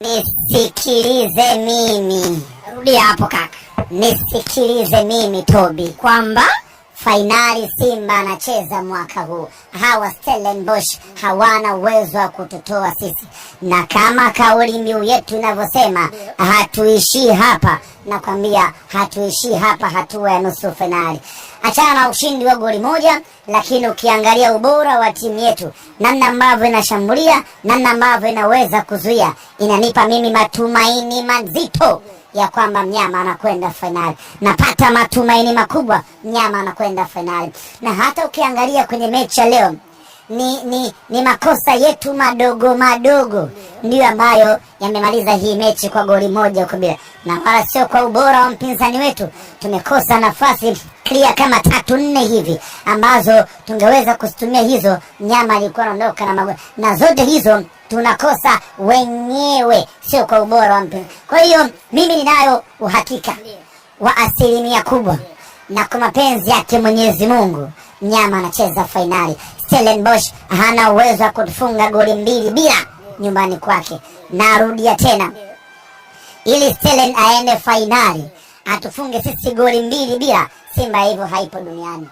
Nisikilize mimi. Rudia hapo kaka. Nisikilize mimi Tobi, kwamba fainali Simba anacheza mwaka huu. Hawa Stellenbosch hawana uwezo wa kututoa sisi, na kama kauli mbiu yetu inavyosema, hatuishii hapa. Nakwambia hatuishii hapa, hatua ya nusu fainali. Achana na ushindi wa goli moja, lakini ukiangalia ubora wa timu yetu, namna ambavyo inashambulia, namna ambavyo inaweza kuzuia, inanipa mimi matumaini mazito ya kwamba mnyama anakwenda fainali. Napata matumaini makubwa, mnyama anakwenda fainali. Na hata ukiangalia kwenye mechi ya leo, ni makosa yetu madogo ndio ambayo yamemaliza hii mechi kwa goli moja huko bila, na wala sio kwa ubora wa mpinzani wetu. Tumekosa nafasi clear kama 3-4 hivi ambazo tungeweza kuzitumia, hizo mnyama alikuwa anaondoka na magoli, na zote hizo tunakosa wenyewe, sio kwa ubora wa mpinzani. Kwa hiyo mimi ninayo uhakika wa asilimia kubwa, na kwa mapenzi yake Mwenyezi Mungu, mnyama anacheza fainali. Stellenbosch hana uwezo wa kutufunga goli 2 bila nyumbani kwake. Narudia tena, ili Stellen aende fainali atufunge sisi goli 2 bila, Simba hivyo haipo duniani.